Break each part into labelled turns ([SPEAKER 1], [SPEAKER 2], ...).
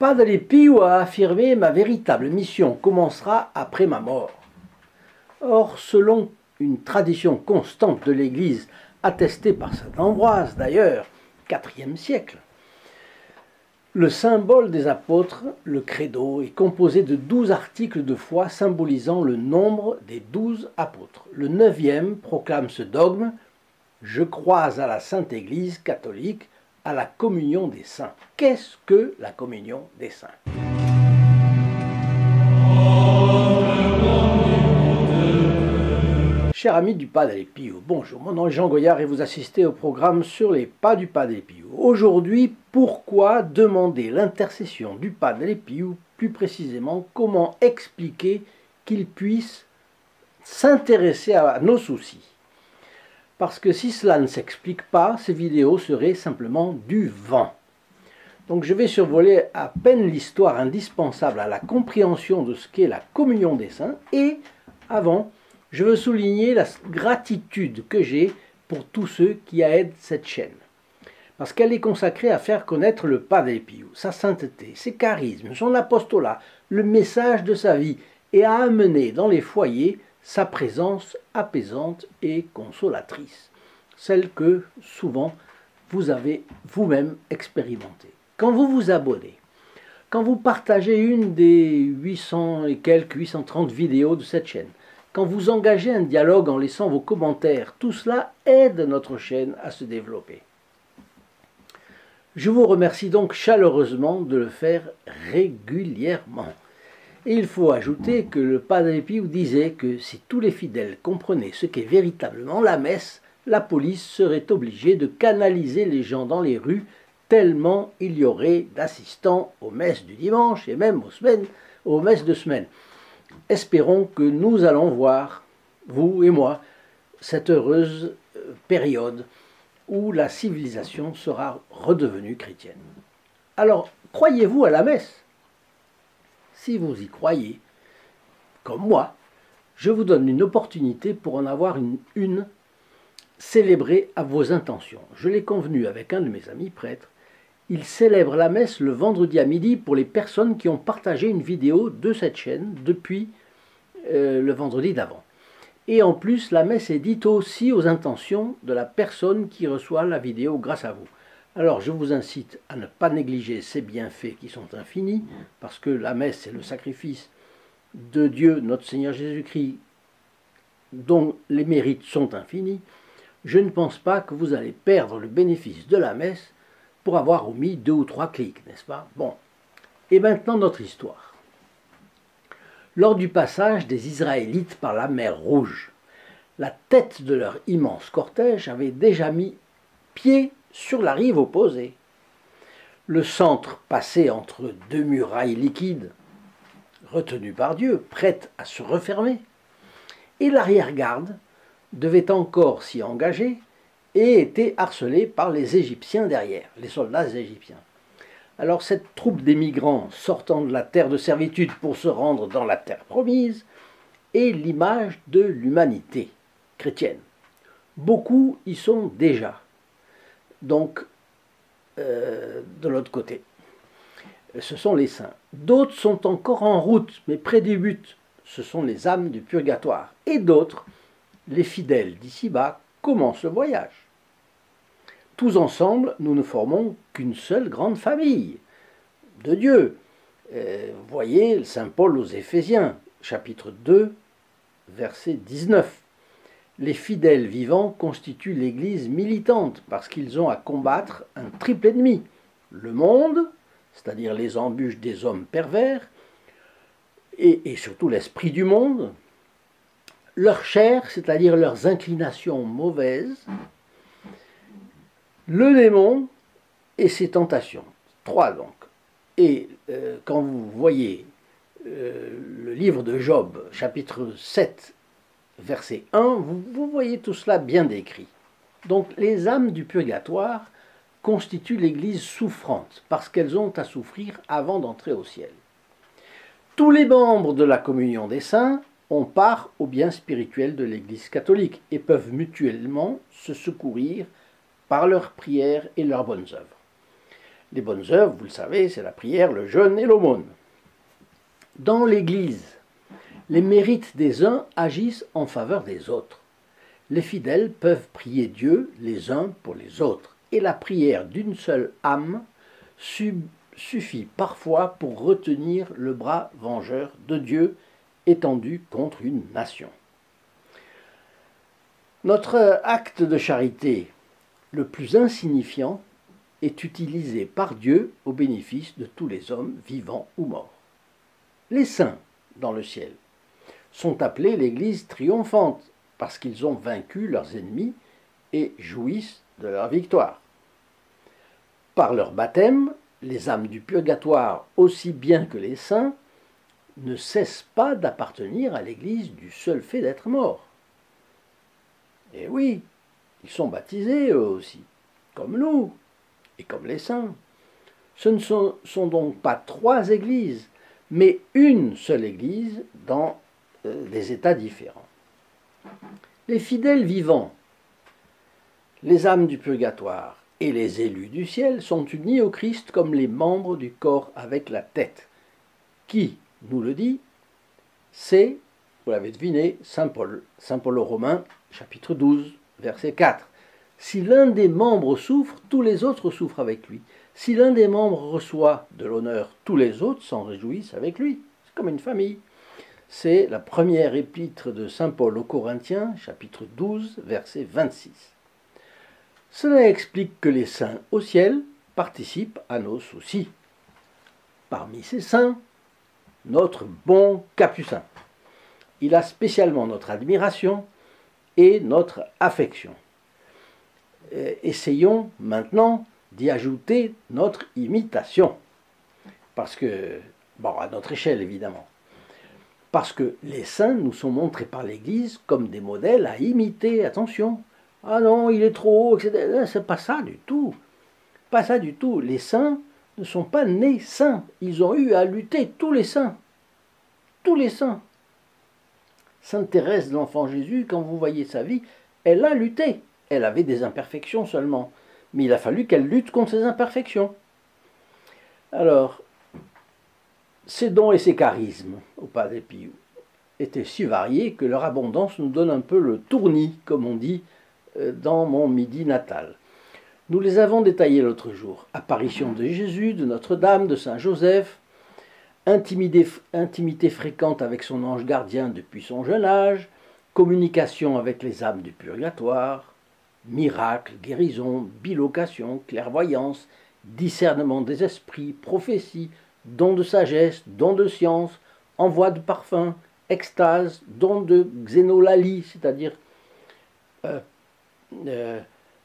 [SPEAKER 1] Padre Pio a affirmé « Ma véritable mission commencera après ma mort ». Or, selon une tradition constante de l'Église, attestée par saint Ambroise d'ailleurs, IVe siècle, le symbole des apôtres, le credo, est composé de 12 articles de foi symbolisant le nombre des 12 apôtres. Le 9e proclame ce dogme « Je crois à la Sainte Église catholique, à la communion des saints ». Qu'est-ce que la communion des saints ? Chers amis du Padre Pio, bonjour, mon nom est Jean Goyard et vous assistez au programme sur les pas du Padre Pio. Aujourd'hui, pourquoi demander l'intercession du Padre Pio, plus précisément, comment expliquer qu'il puisse s'intéresser à nos soucis? Parce que si cela ne s'explique pas, ces vidéos seraient simplement du vent. Donc je vais survoler à peine l'histoire indispensable à la compréhension de ce qu'est la communion des saints et, avant, je veux souligner la gratitude que j'ai pour tous ceux qui aident cette chaîne. Parce qu'elle est consacrée à faire connaître le Padre Pio, sa sainteté, ses charismes, son apostolat, le message de sa vie, et à amener dans les foyers sa présence apaisante et consolatrice, celle que souvent vous avez vous-même expérimentée. Quand vous vous abonnez, quand vous partagez une des 800 et quelques 830 vidéos de cette chaîne, quand vous engagez un dialogue en laissant vos commentaires, tout cela aide notre chaîne à se développer. Je vous remercie donc chaleureusement de le faire régulièrement. Et il faut ajouter que le Padre Pio disait que si tous les fidèles comprenaient ce qu'est véritablement la messe, la police serait obligée de canaliser les gens dans les rues tellement il y aurait d'assistants aux messes du dimanche et même aux messes de semaine. Espérons que nous allons voir, vous et moi, cette heureuse période où la civilisation sera redevenue chrétienne. Alors, croyez-vous à la messe? Si vous y croyez, comme moi, je vous donne une opportunité pour en avoir une célébrée à vos intentions. Je l'ai convenu avec un de mes amis prêtres. Il célèbre la messe le vendredi à midi pour les personnes qui ont partagé une vidéo de cette chaîne depuis le vendredi d'avant. Et en plus, la messe est dite aussi aux intentions de la personne qui reçoit la vidéo grâce à vous. Alors, je vous incite à ne pas négliger ces bienfaits qui sont infinis, parce que la messe, c'est le sacrifice de Dieu, notre Seigneur Jésus-Christ, dont les mérites sont infinis. Je ne pense pas que vous allez perdre le bénéfice de la messe pour avoir omis 2 ou 3 clics, n'est-ce pas? Bon. Et maintenant, notre histoire. Lors du passage des Israélites par la mer Rouge, la tête de leur immense cortège avait déjà mis pied sur la rive opposée. Le centre passait entre 2 murailles liquides, retenues par Dieu, prêtes à se refermer, et l'arrière-garde devait encore s'y engager et était harcelée par les Égyptiens derrière, les soldats égyptiens. Alors cette troupe d'émigrants sortant de la terre de servitude pour se rendre dans la terre promise est l'image de l'humanité chrétienne. Beaucoup y sont déjà, donc de l'autre côté. Ce sont les saints. D'autres sont encore en route, mais près du but. Ce sont les âmes du purgatoire. Et d'autres, les fidèles d'ici-bas, commencent le voyage. Tous ensemble, nous ne formons qu'une seule grande famille de Dieu. Vous voyez Saint Paul aux Éphésiens, chapitre 2, verset 19. Les fidèles vivants constituent l'Église militante parce qu'ils ont à combattre un triple ennemi. Le monde, c'est-à-dire les embûches des hommes pervers, et surtout l'esprit du monde, leur chair, c'est-à-dire leurs inclinations mauvaises, le démon et ses tentations. 3 donc. Et quand vous voyez le livre de Job, chapitre 7, verset 1, vous voyez tout cela bien décrit. Donc les âmes du purgatoire constituent l'Église souffrante, parce qu'elles ont à souffrir avant d'entrer au ciel. Tous les membres de la communion des saints ont part au bien spirituel de l'Église catholique et peuvent mutuellement se secourir par leurs prières et leurs bonnes œuvres. Les bonnes œuvres, vous le savez, c'est la prière, le jeûne et l'aumône. Dans l'Église, les mérites des uns agissent en faveur des autres. Les fidèles peuvent prier Dieu les uns pour les autres, et la prière d'une seule âme suffit parfois pour retenir le bras vengeur de Dieu étendu contre une nation. Notre acte de charité le plus insignifiant est utilisé par Dieu au bénéfice de tous les hommes vivants ou morts. Les saints dans le ciel sont appelés l'Église triomphante parce qu'ils ont vaincu leurs ennemis et jouissent de leur victoire. Par leur baptême, les âmes du purgatoire, aussi bien que les saints, ne cessent pas d'appartenir à l'Église du seul fait d'être morts. Et oui, ils sont baptisés eux aussi, comme nous et comme les saints. Ce ne sont donc pas trois églises, mais une seule église dans des états différents. Les fidèles vivants, les âmes du purgatoire et les élus du ciel sont unis au Christ comme les membres du corps avec la tête. Qui nous le dit? C'est, vous l'avez deviné, Saint Paul aux Romains, chapitre 12, verset 4. Si l'un des membres souffre, tous les autres souffrent avec lui. Si l'un des membres reçoit de l'honneur, tous les autres s'en réjouissent avec lui. C'est comme une famille. C'est la première épître de Saint Paul aux Corinthiens, chapitre 12, verset 26. Cela explique que les saints au ciel participent à nos soucis. Parmi ces saints, notre bon Capucin. Il a spécialement notre admiration et notre affection. Essayons maintenant d'y ajouter notre imitation. Parce que, bon, à notre échelle évidemment. Parce que les saints nous sont montrés par l'Église comme des modèles à imiter, attention. Ah non, il est trop haut, etc. C'est pas ça du tout. Pas ça du tout. Les saints ne sont pas nés saints. Ils ont eu à lutter, tous les saints. Tous les saints. Sainte Thérèse de l'Enfant Jésus, quand vous voyez sa vie, elle a lutté. Elle avait des imperfections seulement. Mais il a fallu qu'elle lutte contre ces imperfections. Alors, ses dons et ses charismes au Padre Pio étaient si variés que leur abondance nous donne un peu le tournis, comme on dit dans mon midi natal. Nous les avons détaillés l'autre jour. Apparition de Jésus, de Notre-Dame, de Saint Joseph, intimité fréquente avec son ange gardien depuis son jeune âge, communication avec les âmes du purgatoire, miracles, guérison, bilocation, clairvoyance, discernement des esprits, prophétie, don de sagesse, don de science, envoi de parfum, extase, don de xénolalie, c'est-à-dire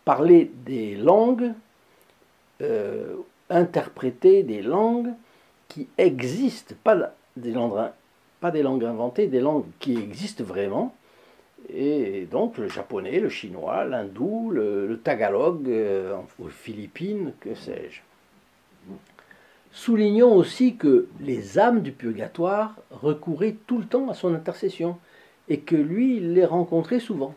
[SPEAKER 1] parler des langues, interpréter des langues qui existent, pas des langues inventées, des langues qui existent vraiment, et donc le japonais, le chinois, l'hindou, le tagalog, aux Philippines, que sais-je. Soulignons aussi que les âmes du purgatoire recouraient tout le temps à son intercession, et que lui, il les rencontrait souvent.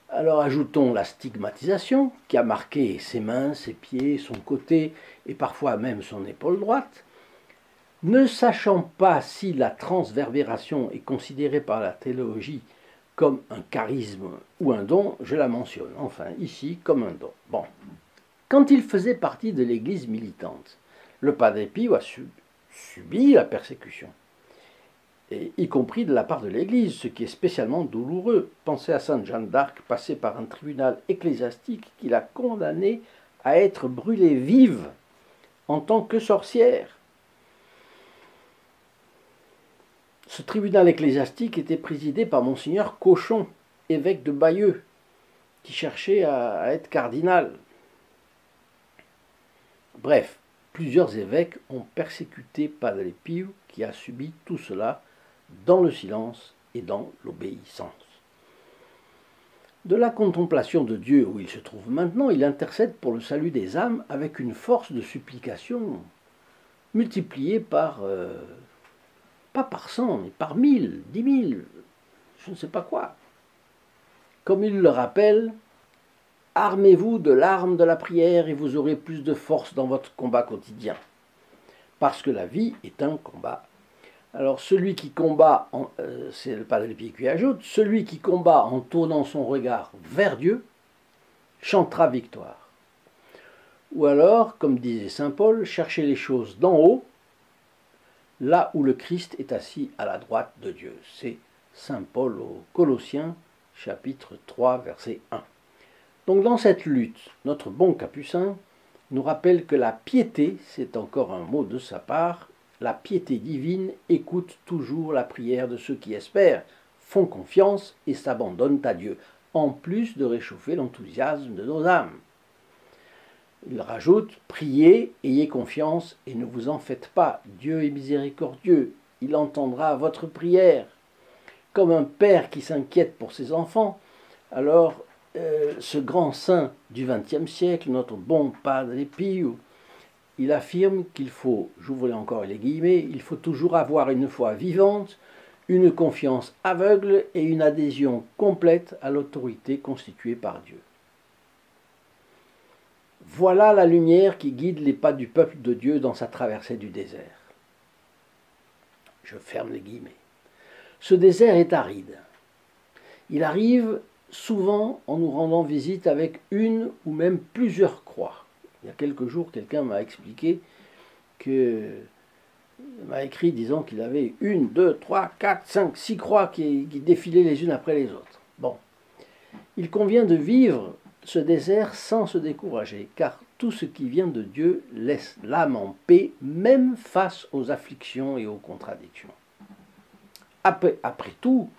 [SPEAKER 1] Alors ajoutons la stigmatisation, qui a marqué ses mains, ses pieds, son côté, et parfois même son épaule droite. Ne sachant pas si la transverbération est considérée par la théologie comme un charisme ou un don, je la mentionne, enfin ici, comme un don. Bon. Quand il faisait partie de l'Église militante, le Padre Pio a subi la persécution, et y compris de la part de l'Église, ce qui est spécialement douloureux. Pensez à Sainte Jeanne d'Arc, passée par un tribunal ecclésiastique qui l'a condamnée à être brûlée vive en tant que sorcière. Ce tribunal ecclésiastique était présidé par Monseigneur Cochon, évêque de Bayeux, qui cherchait à être cardinal. Bref, plusieurs évêques ont persécuté Padre Pio, qui a subi tout cela dans le silence et dans l'obéissance. De la contemplation de Dieu où il se trouve maintenant, il intercède pour le salut des âmes avec une force de supplication multipliée par, pas par 100, mais par 1000, 10 000, je ne sais pas quoi. Comme il le rappelle, armez-vous de l'arme de la prière et vous aurez plus de force dans votre combat quotidien. Parce que la vie est un combat. Alors celui qui combat, c'est le Padre Pio qui ajoute, celui qui combat en tournant son regard vers Dieu, chantera victoire. Ou alors, comme disait saint Paul, cherchez les choses d'en haut, là où le Christ est assis à la droite de Dieu. C'est saint Paul aux Colossiens, chapitre 3, verset 1. Donc dans cette lutte, notre bon Capucin nous rappelle que la piété, c'est encore un mot de sa part, la piété divine écoute toujours la prière de ceux qui espèrent, font confiance et s'abandonnent à Dieu, en plus de réchauffer l'enthousiasme de nos âmes. Il rajoute, priez, ayez confiance et ne vous en faites pas, Dieu est miséricordieux, il entendra votre prière. Comme un père qui s'inquiète pour ses enfants, alors ce grand saint du XXe siècle, notre bon Padre Pio, il affirme qu'il faut, j'ouvre encore les guillemets, il faut toujours avoir une foi vivante, une confiance aveugle et une adhésion complète à l'autorité constituée par Dieu. Voilà la lumière qui guide les pas du peuple de Dieu dans sa traversée du désert. Je ferme les guillemets. Ce désert est aride. Il arrive souvent en nous rendant visite avec une ou même plusieurs croix. Il y a quelques jours, quelqu'un m'a expliqué m'a écrit disant qu'il avait 1, 2, 3, 4, 5, 6 croix qui défilaient les unes après les autres. Bon, il convient de vivre ce désert sans se décourager, car tout ce qui vient de Dieu laisse l'âme en paix, même face aux afflictions et aux contradictions. Après tout,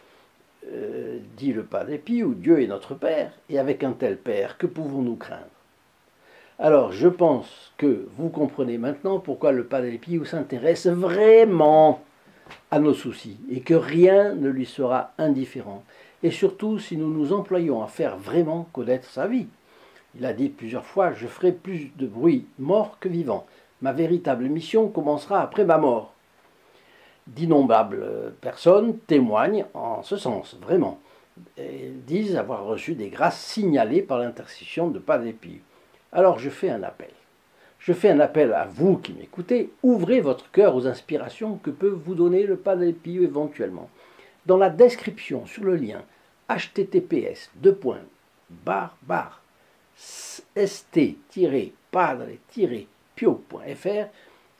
[SPEAKER 1] dit le Padre Pio, Dieu est notre Père, et avec un tel Père, que pouvons-nous craindre? Alors, je pense que vous comprenez maintenant pourquoi le Padre Pio s'intéresse vraiment à nos soucis, et que rien ne lui sera indifférent, et surtout si nous nous employons à faire vraiment connaître sa vie. Il a dit plusieurs fois, je ferai plus de bruit mort que vivant. Ma véritable mission commencera après ma mort. D'innombrables personnes témoignent en ce sens, vraiment. Elles disent avoir reçu des grâces signalées par l'intercession de Padre Pio. Alors je fais un appel. Je fais un appel à vous qui m'écoutez. Ouvrez votre cœur aux inspirations que peut vous donner le Padre Pio éventuellement. Dans la description sur le lien https://st-padre-pio.fr,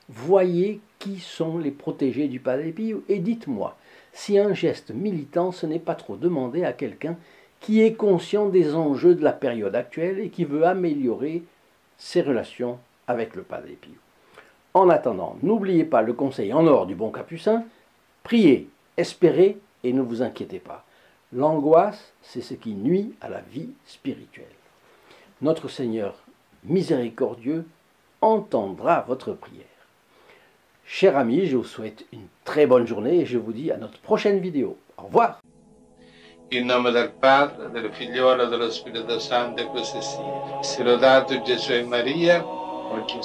[SPEAKER 1] voyez qui sont les protégés du Padre Pio et dites-moi si un geste militant ce n'est pas trop demandé à quelqu'un qui est conscient des enjeux de la période actuelle et qui veut améliorer ses relations avec le Padre Pio. En attendant, n'oubliez pas le conseil en or du bon Capucin, priez, espérez et ne vous inquiétez pas. L'angoisse, c'est ce qui nuit à la vie spirituelle. Notre Seigneur miséricordieux entendra votre prière. Chers amis, je vous souhaite une très bonne journée et je vous dis à notre prochaine vidéo. Au revoir.
[SPEAKER 2] In nome del Padre, del Figliolo e dello Spirito Santo, e così sia. Sia lodato Gesù e Maria, oggi